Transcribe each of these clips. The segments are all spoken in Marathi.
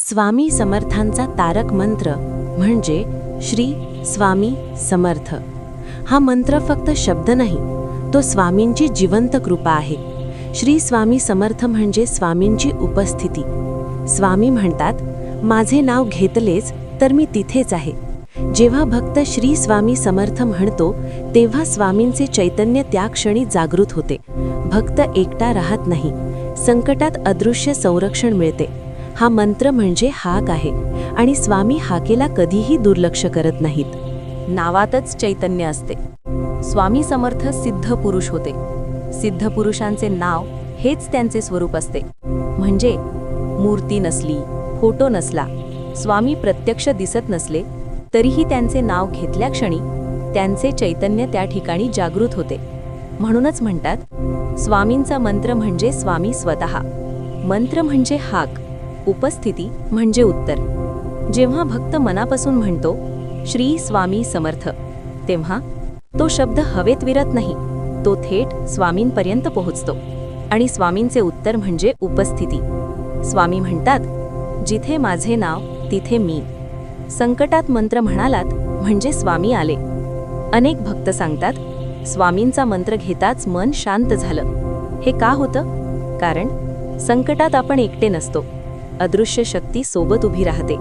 स्वामी समर्थांचा तारक मंत्र म्हणजे श्री स्वामी समर्थ. हा मंत्र फक्त शब्द नाही, तो स्वामींची जिवंत कृपा आहे. श्री स्वामी समर्थ म्हणजे स्वामींची उपस्थिती. स्वामी म्हणतात, माझे नाव घेतलेच तर मी तिथेच आहे. जेव्हा भक्त श्री स्वामी समर्थ म्हणतो तेव्हा स्वामींचे चैतन्य त्या क्षणी जागृत होते. भक्त एकटा राहत नाही, संकटात अदृश्य संरक्षण मिळते. हा मंत्र म्हणजे हाक आहे आणि स्वामी हाकेला कधीही दुर्लक्ष करत नाहीत. नावातच चैतन्य असते. स्वामी समर्थ सिद्ध पुरुष होते. सिद्ध पुरुषांचे नाव हेच त्यांचे स्वरूप असते. म्हणजे मूर्ती नसली, फोटो नसला, स्वामी प्रत्यक्ष दिसत नसले तरीही त्यांचे नाव घेतल्या क्षणी त्यांचे चैतन्य त्या ठिकाणी जागृत होते. म्हणूनच म्हणतात, स्वामींचा मंत्र म्हणजे स्वामी स्वतः. मंत्र म्हणजे हाक, उपस्थिती म्हणजे उत्तर. जेव्हा भक्त मनापासून म्हणतो श्री स्वामी समर्थ, तेव्हा तो शब्द हवेत विरत नाही, तो थेट स्वामींपर्यंत पोहोचतो. आणि स्वामींचे उत्तर म्हणजे उपस्थिती. स्वामी म्हणतात, जिथे माझे नाव तिथे मी. संकटात मंत्र म्हणालात म्हणजे स्वामी आले. अनेक भक्त सांगतात, स्वामींचा मंत्र घेताच मन शांत झालं. हे का होतं? कारण संकटात आपण एकटे नसतो. अदृश्य शक्ती सोबत उभी राहते.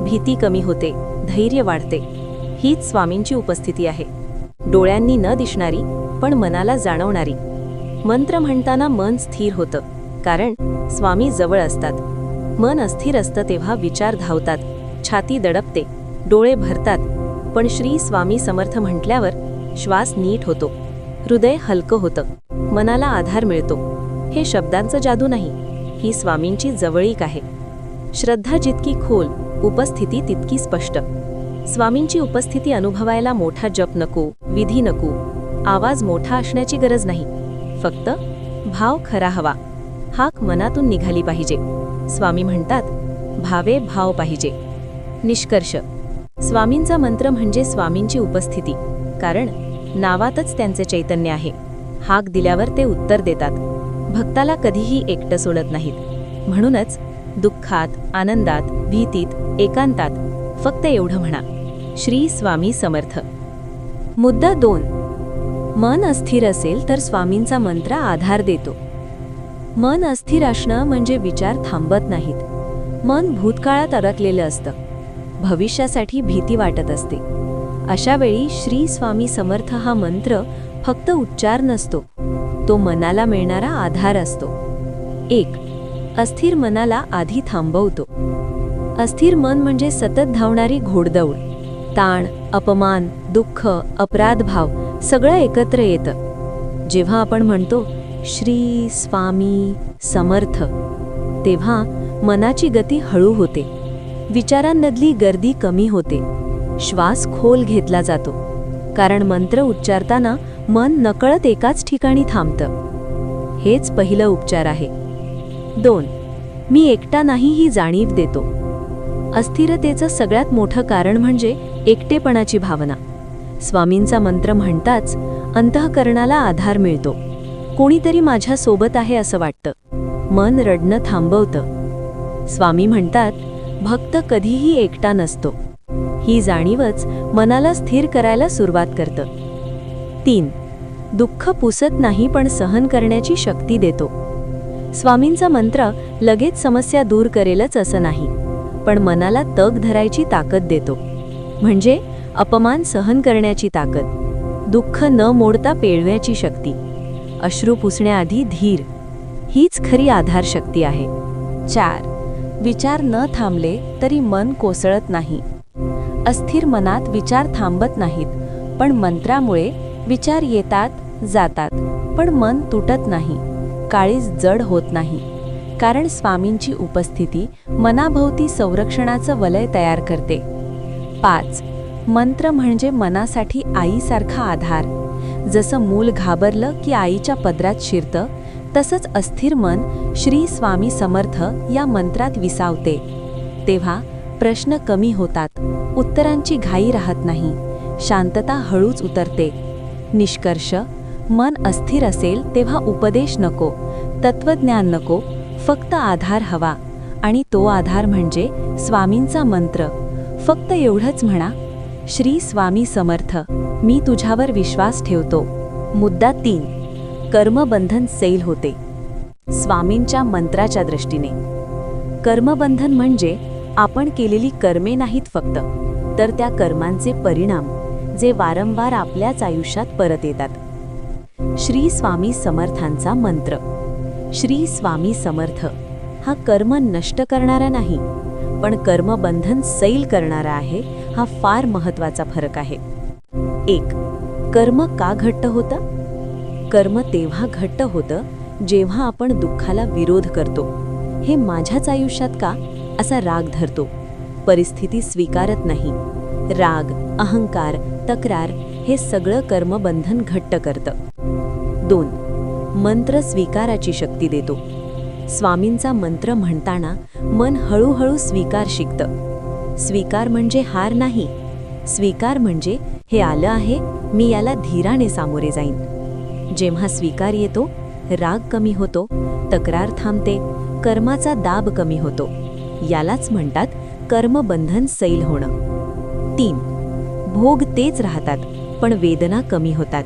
भीती कमी होते, धैर्य वाढते. हीच स्वामींची उपस्थिती आहे. डोळ्यांनी न दिसणारी पण मनाला जाणवणारी. मंत्र म्हणताना मन स्थिर होतं, कारण स्वामी जवळ असतात. मन अस्थिर असतं तेव्हा विचार धावतात, छाती दडपते, डोळे भरतात. पण श्री स्वामी समर्थ म्हटल्यावर श्वास नीट होतो, हृदय हलकं होतं, मनाला आधार मिळतो. हे शब्दांचं जादू नाही, ही स्वामींची जवळीक आहे. श्रद्धा जितकी खोल, उपस्थिती तितकी स्पष्ट. स्वामींची उपस्थिती अनुभवायला मोठा जप नको, विधी नको, आवाज मोठा असण्याची गरज नाही. फक्त भाव खरा हवा. हाक मनातून निघाली पाहिजे. स्वामी म्हणतात, भावे भाव पाहिजे. निष्कर्ष, स्वामींचा मंत्र म्हणजे स्वामींची उपस्थिती. कारण नावातच त्यांचे चैतन्य आहे. हाक दिल्यावर ते उत्तर देतात. भक्ताला कधीही एकटं सोडत नाहीत. म्हणूनच दुःखात, आनंदात, भीतीत, एकांतात फक्त एवढं म्हणा, श्री स्वामी समर्थ. मुद्दा 2. मन अस्थिर असेल तर स्वामींचा मंत्र आधार देतो. मन अस्थिर असणं म्हणजे विचार थांबत नाहीत. मन भूतकाळात अडकलेलं असतं. भविष्यासाठी भीती वाटत असते. अशा वेळी श्री स्वामी समर्थ हा मंत्र फक्त उच्चार नसतो, तो मनाला मिळणारा आधार असतो. 1. अस्थिर मनाला आधी थांबवतो. अस्थिर मन म्हणजे सतत धावणारी घोडदौड. ताण, अपमान, दुःख, अपराधभाव सगळं एकत्र येतं. जेव्हा आपण म्हणतो श्री स्वामी समर्थ, तेव्हा मनाची गती हळू होते, विचारांमधली गर्दी कमी होते, श्वास खोल घेतला जातो. कारण मंत्र उच्चारताना मन नकळत एकाच ठिकाणी थांबतं. हेच पहिलं उपचार आहे. 2. मी एकटा नाही ही जाणीव देतो. अस्थिरतेचं सगळ्यात मोठं कारण म्हणजे एकटेपणाची भावना. स्वामींचा मंत्र म्हणताच अंतःकरणाला आधार मिळतो. कोणीतरी माझ्या सोबत आहे असं वाटतं. मन रडणं थांबवतं. स्वामी म्हणतात, भक्त कधीही एकटा नसतो. ही जाणीवच मनाला स्थिर करायला सुरुवात करतं. 3. दुःख पुसत नाही पण सहन करण्याची शक्ती देतो. स्वामींचा मंत्र लगेच समस्या दूर करेलच असं नाही, पण मनाला तग धरायची ताकद देतो. म्हणजे अपमान सहन करण्याची ताकद, दुःख न मोडता पेळण्याची शक्ती, अश्रू पुसण्याआधी धीर, हीच खरी आधारशक्ती आहे. 4. विचार न थांबले तरी मन कोसळत नाही. अस्थिर मनात विचार थांबत नाहीत, पण मंत्रामुळे विचार येतात, जातात, पण मन तुटत नाही, काळीज जड होत नाही. कारण स्वामींची उपस्थिती मनाभोवती संरक्षणाचं वलय तयार करते. 5. मंत्र म्हणजे मनासाठी आईसारखा आधार. जसं मूल घाबरलं की आईच्या पदरात शिरतं, तसंच अस्थिर मन श्री स्वामी समर्थ या मंत्रात विसावते. तेव्हा प्रश्न कमी होतात, उत्तरांची घाई राहत नाही, शांतता हळूच उतरते. निष्कर्ष, मन अस्थिर असेल तेव्हा उपदेश नको, तत्वज्ञान नको, फक्त आधार हवा आणि तो आधार म्हणजे स्वामींचा मंत्र. फक्त एवढंच म्हणा, श्री स्वामी समर्थ, मी तुझ्यावर विश्वास ठेवतो. मुद्दा 3. कर्मबंधन सैल होते. स्वामींच्या मंत्राच्या दृष्टीने कर्मबंधन म्हणजे आपण केलेली कर्मे नाहीत फक्त, तर त्या कर्मांचे परिणाम जे वारंवार आपल्याच आयुष्यात परत येतात. श्री स्वामी समर्थांचा मंत्र. श्री स्वामी समर्थ हा कर्म नष्ट करणारा नाही, पण कर्मबंधन सैल करणारा आहे. हा फार महत्त्वाचा फरक आहे. 1. कर्म का घट्ट होतं? कर्म तेव्हा घट्ट होतं जेव्हा आपण दुःखाला विरोध करतो. हे माझ्याच आयुष्यात का, असा राग धरतो, परिस्थिती स्वीकारत नाही. राग, अहंकार, तक्रार हे सगळं कर्मबंधन घट्ट करतं. 2. मंत्र स्वीकाराची शक्ती देतो. स्वामींचा मंत्र म्हणताना मन हळूहळू स्वीकार शिकतं. स्वीकार म्हणजे हार नाही. स्वीकार म्हणजे हे आलं आहे, मी याला धीराने सामोरे जाईन. जेव्हा स्वीकार येतो, राग कमी होतो, तक्रार थांबते, कर्माचा दाब कमी होतो. यालाच म्हणतात कर्मबंधन सैल होणं. 3. भोग तेच राहतात, पण वेदना कमी होतात.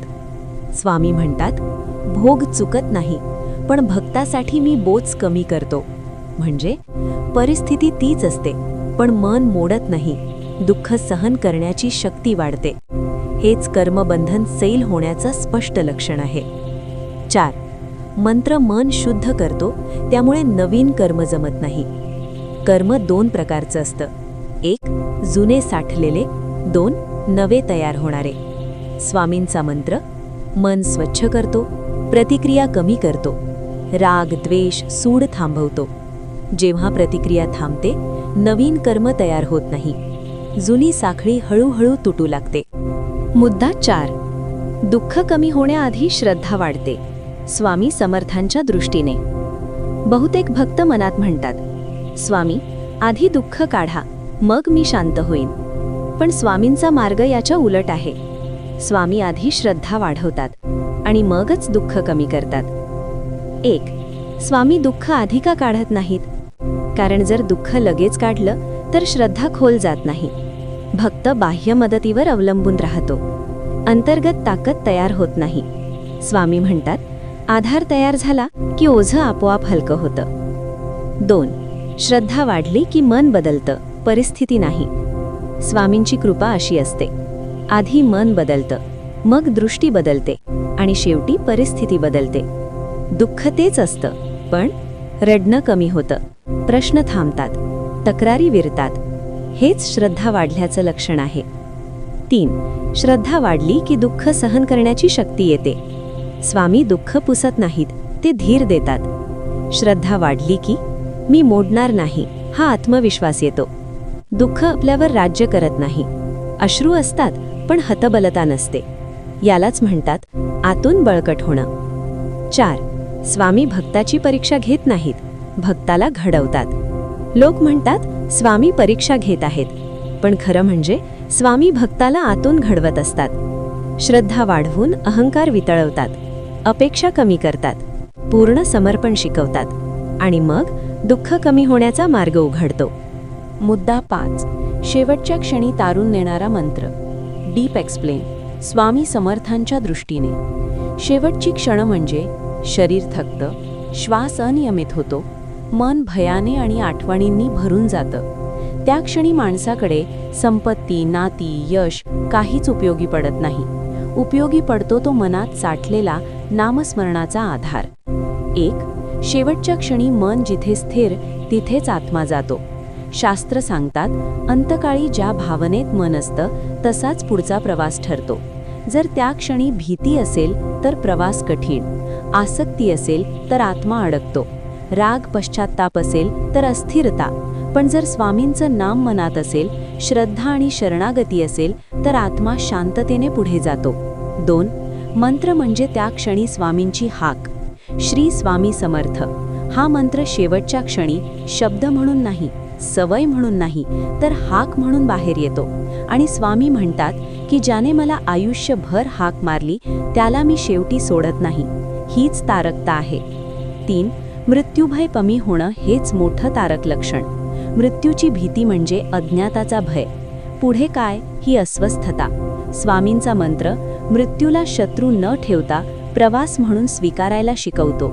स्वामी म्हणतात, भोग चुकत नाही, पण भक्तासाठी मी बोच कमी करतो. म्हणजे परिस्थिती तीच असते, पण मन मोडत नाही, दुःख सहन करण्याची शक्ती वाढते. हेच कर्मबंधन सैल होण्याचं स्पष्ट लक्षण आहे. 4. मंत्र मन शुद्ध करतो, त्यामुळे नवीन कर्म जमत नाही. कर्म 2 प्रकारचं असतं. 1. जुने साठलेले. 2. नवे तयार होणारे. स्वामींचा मंत्र मन स्वच्छ करतो, प्रतिक्रिया कमी करतो, राग, द्वेष, सूड थांबवतो. जेव्हा प्रतिक्रिया थांबते, नवीन कर्म तयार होत नाही. जुनी साखळी हळूहळू तुटू लागते. मुद्दा 4. दुःख कमी होण्याआधी श्रद्धा वाढते. स्वामी समर्थांच्या दृष्टीने बहुतेक भक्त मनात म्हणतात, स्वामी आधी दुःख काढा, मग मी शांत होईन. पण स्वामींचा मार्ग याच्या उलट आहे. स्वामी आधी श्रद्धा वाढवतात आणि मगच दुःख कमी करतात. 1. स्वामी दुःख आधी का काढत नाहीत? कारण जर दुःख लगेच काढलं तर श्रद्धा खोल जात नाही. भक्त बाह्य मदतीवर अवलंबून राहतो, अंतर्गत ताकद तयार होत नाही. स्वामी म्हणतात, आधार तयार झाला की ओझं आपोआप हलकं होतं. 2. श्रद्धा वाढली की मन बदलतं, परिस्थिती नाही. स्वामींची कृपा अशी असते, आधी मन बदलतं, मग दृष्टी बदलते आणि शेवटी परिस्थिती बदलते. दुःख तेच असतं, पण रडणं कमी होतं, प्रश्न थांबतात, तक्रारी विरतात. हेच श्रद्धा वाढल्याचं लक्षण आहे. 3. श्रद्धा वाढली की दुःख सहन करण्याची शक्ती येते. स्वामी दुःख पुसत नाहीत, ते धीर देतात. श्रद्धा वाढली की मी मोडणार नाही, हा आत्मविश्वास येतो. दुःख आपल्यावर राज्य करत नाही. अश्रू असतात, पण हतबलता नसते. यालाच म्हणतात आतून बळकट होणं. 4. स्वामी भक्ताची परीक्षा घेत नाहीत, भक्ताला घडवतात. लोक म्हणतात स्वामी परीक्षा घेत आहेत, पण खरं म्हणजे स्वामी भक्ताला आतून घडवत असतात. श्रद्धा वाढवून अहंकार वितळवतात, अपेक्षा कमी करतात, पूर्ण समर्पण शिकवतात आणि मग दुःख कमी होण्याचा मार्ग उघडतो. मुद्दा 5. शेवटच्या क्षणी तारून नेणारा मंत्र. Deep explain. स्वामी समर्थांच्या दृष्टीने शेवटची क्षण म्हणजे शरीर थकतं, श्वास अनियमित होतो, मन भयाने आणि आठवणींनी भरून जातं. त्या क्षणी माणसाकडे संपत्ती, नाती, यश काहीच उपयोगी पडत नाही. उपयोगी पडतो तो मनात साठलेला नामस्मरणाचा आधार. 1. शेवटच्या क्षणी मन जिथे स्थिर तिथेच आत्मा जातो. शास्त्र सांगतात अंतकाळी ज्या भावनेत मन असतं तसाच पुढचा प्रवास ठरतो. जर त्या क्षणी भीती असेल तर प्रवास कठीण, आसक्ती असेल तर आत्मा अडकतो, राग पश्चात्ताप असेल तर अस्थिरता. पण जर स्वामींचं नाम मनात असेल, श्रद्धा आणि शरणागती असेल तर आत्मा शांततेने पुढे जातो. 2. मंत्र म्हणजे त्या क्षणी स्वामींची हाक. श्री स्वामी समर्थ हा मंत्र शेवटच्या क्षणी शब्द म्हणून नाही, सवय म्हणून नाही, तर हाक म्हणून बाहेर येतो. आणि स्वामी म्हणतात की ज्याने मला आयुष्यभर हाक मारली त्याला मी शेवटी सोडत नाही. हीच तारकता आहे. 3. मृत्यूभय कमी होणं हेच मोठं तारक लक्षण. मृत्यूची भीती म्हणजे अज्ञाताचा भय. पुढे काय ही अस्वस्थता. स्वामींचा मंत्र मृत्यूला शत्रू न ठेवता प्रवास म्हणून स्वीकारायला शिकवतो.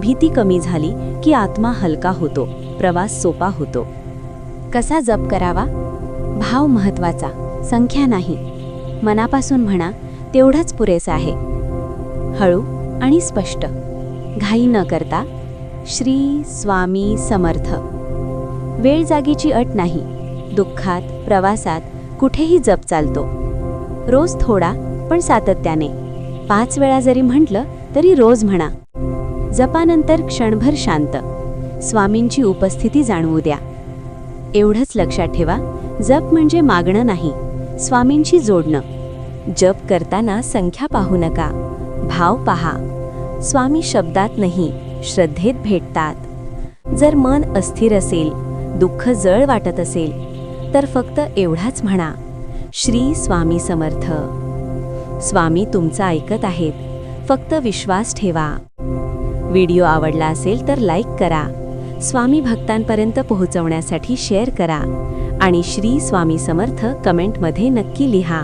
भीती कमी झाली की आत्मा हलका होतो, प्रवास सोपा होतो. कसा जप करावा? भाव महत्वाचा, संख्या नाही. मनापासून म्हणा, तेवढंच पुरेसं आहे. हळू आणि स्पष्ट, घाई न करता. श्री स्वामी समर्थ. वेळ जागेची अट नाही. दुःखात, प्रवासात कुठेही जप चालतो. रोज थोडा पण सातत्याने. 5 वेळा जरी म्हटलं तरी रोज म्हणा. जपानंतर क्षणभर शांत. स्वामींची उपस्थिती जाणवू द्या. एवढंच लक्षात ठेवा, जप म्हणजे मागणं नाही, स्वामींशी जोडणं. जप करताना संख्या पाहू नका, भाव पहा. स्वामी शब्दात नाही, श्रद्धेत भेटतात. जर मन अस्थिर असेल, दुःख जळ वाटत असेल तर फक्त एवढाच म्हणा, श्री स्वामी समर्थ. स्वामी तुमचं ऐकत आहेत, फक्त विश्वास ठेवा. व्हिडिओ आवडला असेल तर लाईक करा, स्वामी भक्तांपर्यंत पोहोचवण्यासाठी शेअर करा आणि श्री स्वामी समर्थ कमेंटमध्ये नक्की लिहा.